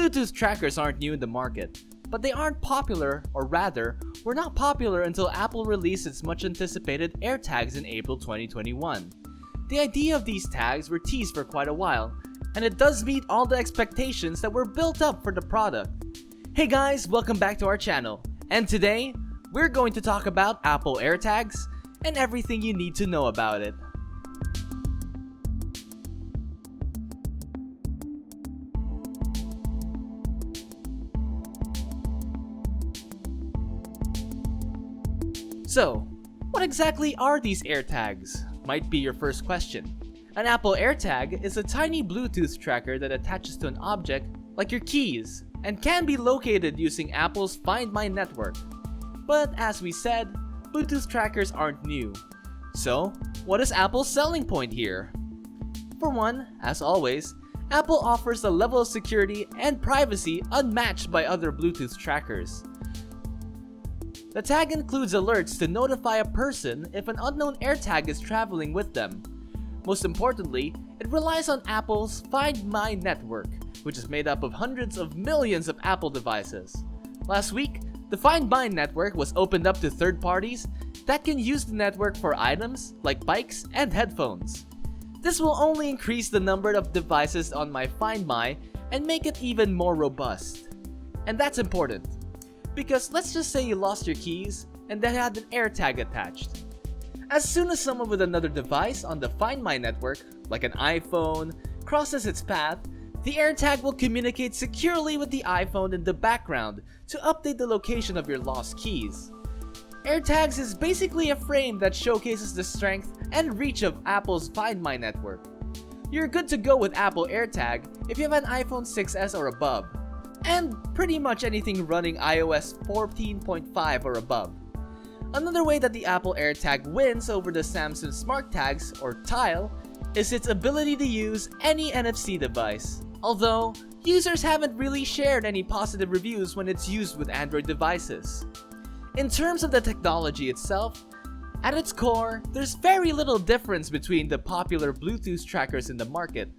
Bluetooth trackers aren't new in the market, but they aren't popular, or rather, were not popular until Apple released its much anticipated AirTags in April 2021. The idea of these tags were teased for quite a while, and it does meet all the expectations that were built up for the product. Hey guys, welcome back to our channel, and today, we're going to talk about Apple AirTags and everything you need to know about it. So, what exactly are these AirTags? Might be your first question. An Apple AirTag is a tiny Bluetooth tracker that attaches to an object like your keys and can be located using Apple's Find My network. But as we said, Bluetooth trackers aren't new. So, what is Apple's selling point here? For one, as always, Apple offers a level of security and privacy unmatched by other Bluetooth trackers. The tag includes alerts to notify a person if an unknown AirTag is traveling with them. Most importantly, it relies on Apple's Find My network, which is made up of hundreds of millions of Apple devices. Last week, the Find My network was opened up to third parties that can use the network for items like bikes and headphones. This will only increase the number of devices on my Find My and make it even more robust. And that's important, because let's just say you lost your keys and then had an AirTag attached. As soon as someone with another device on the Find My network, like an iPhone, crosses its path, the AirTag will communicate securely with the iPhone in the background to update the location of your lost keys. AirTags is basically a frame that showcases the strength and reach of Apple's Find My network. You're good to go with Apple AirTag if you have an iPhone 6s or above, and pretty much anything running iOS 14.5 or above. Another way that the Apple AirTag wins over the Samsung Smart Tags, or Tile, is its ability to use any NFC device. Although, users haven't really shared any positive reviews when it's used with Android devices. In terms of the technology itself, at its core, there's very little difference between the popular Bluetooth trackers in the market.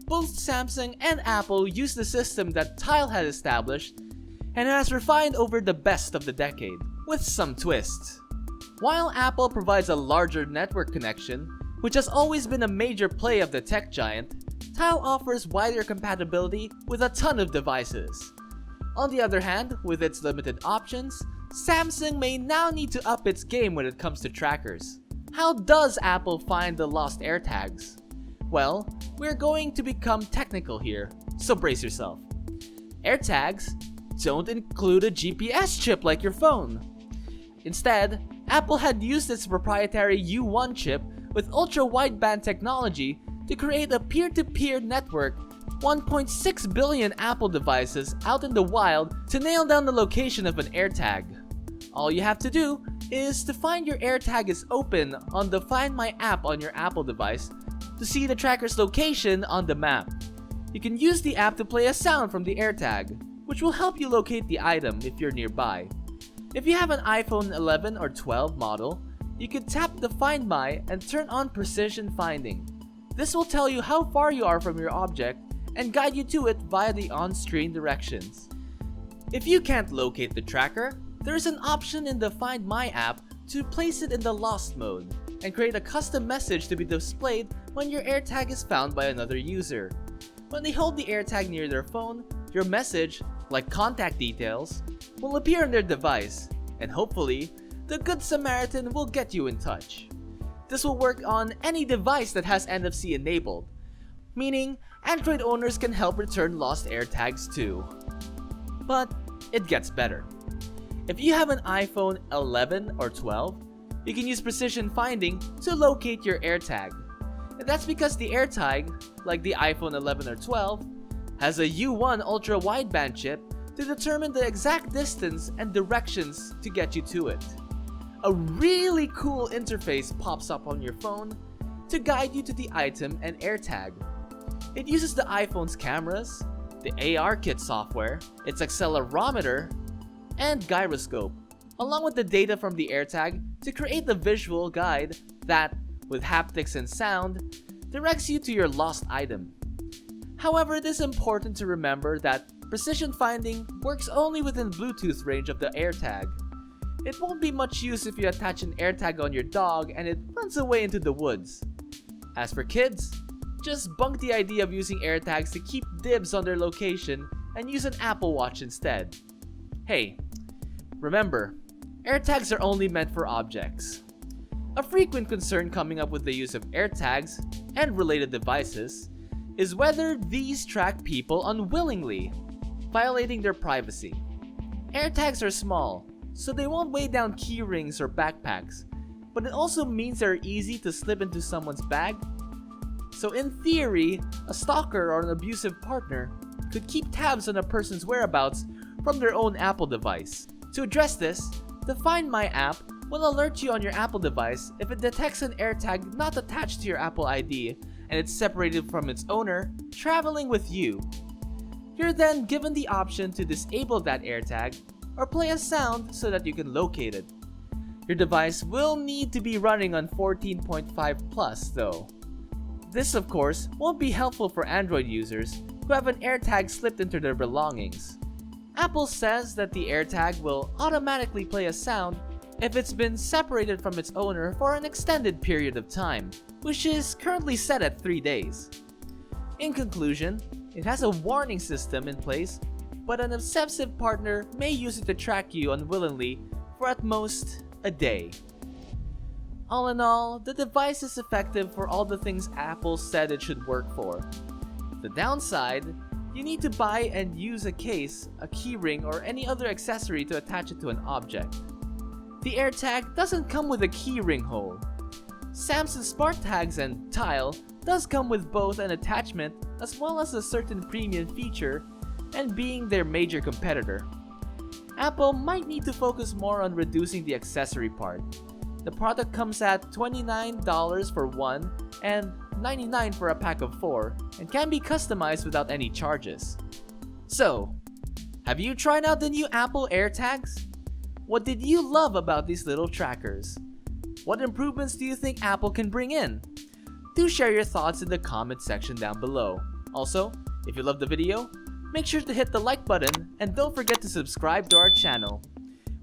Both Samsung and Apple use the system that Tile had established and has refined over the best of the decade, with some twists. While Apple provides a larger network connection, which has always been a major play of the tech giant, Tile offers wider compatibility with a ton of devices. On the other hand, with its limited options, Samsung may now need to up its game when it comes to trackers. How does Apple find the lost AirTags? Well, we're going to become technical here, so brace yourself. AirTags don't include a GPS chip like your phone. Instead, Apple had used its proprietary U1 chip with ultra-wideband technology to create a peer-to-peer network, 1.6 billion Apple devices out in the wild to nail down the location of an AirTag. All you have to do is to find your AirTag is open on the Find My app on your Apple device to see the tracker's location on the map. You can use the app to play a sound from the AirTag, which will help you locate the item if you're nearby. If you have an iPhone 11 or 12 model, you can tap the Find My and turn on precision finding. This will tell you how far you are from your object and guide you to it via the on-screen directions. If you can't locate the tracker, there is an option in the Find My app to place it in the lost mode and create a custom message to be displayed when your AirTag is found by another user. When they hold the AirTag near their phone, your message, like contact details, will appear on their device, and hopefully, the Good Samaritan will get you in touch. This will work on any device that has NFC enabled, meaning Android owners can help return lost AirTags too. But it gets better. If you have an iPhone 11 or 12, you can use precision finding to locate your AirTag. And that's because the AirTag, like the iPhone 11 or 12, has a U1 ultra-wideband chip to determine the exact distance and directions to get you to it. A really cool interface pops up on your phone to guide you to the item and AirTag. It uses the iPhone's cameras, the ARKIT software, its accelerometer, and gyroscope, along with the data from the AirTag to create the visual guide that, with haptics and sound, directs you to your lost item. However, it is important to remember that precision finding works only within Bluetooth range of the AirTag. It won't be much use if you attach an AirTag on your dog and it runs away into the woods. As for kids, just bunk the idea of using AirTags to keep dibs on their location and use an Apple Watch instead. Hey, remember, AirTags are only meant for objects. A frequent concern coming up with the use of AirTags and related devices is whether these track people unwillingly, violating their privacy. AirTags are small, so they won't weigh down key rings or backpacks, but it also means they're easy to slip into someone's bag. So in theory, a stalker or an abusive partner could keep tabs on a person's whereabouts from their own Apple device. To address this, the Find My app will alert you on your Apple device if it detects an AirTag not attached to your Apple ID and it's separated from its owner, traveling with you. You're then given the option to disable that AirTag or play a sound so that you can locate it. Your device will need to be running on 14.5 plus though. This of course won't be helpful for Android users who have an AirTag slipped into their belongings. Apple says that the AirTag will automatically play a sound if it's been separated from its owner for an extended period of time, which is currently set at 3 days. In conclusion, it has a warning system in place, but an obsessive partner may use it to track you unwillingly for at most a day. All in all, the device is effective for all the things Apple said it should work for. The downside, you need to buy and use a case, a keyring, or any other accessory to attach it to an object. The AirTag doesn't come with a keyring hole. Samsung Smart Tags and Tile does come with both an attachment as well as a certain premium feature, and being their major competitor. Apple might need to focus more on reducing the accessory part. The product comes at $29 for one and $99 for a pack of 4 and can be customized without any charges. So, have you tried out the new Apple AirTags? What did you love about these little trackers? What improvements do you think Apple can bring in? Do share your thoughts in the comment section down below. Also, if you loved the video, make sure to hit the like button and don't forget to subscribe to our channel.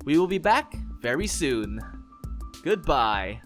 We will be back very soon. Goodbye.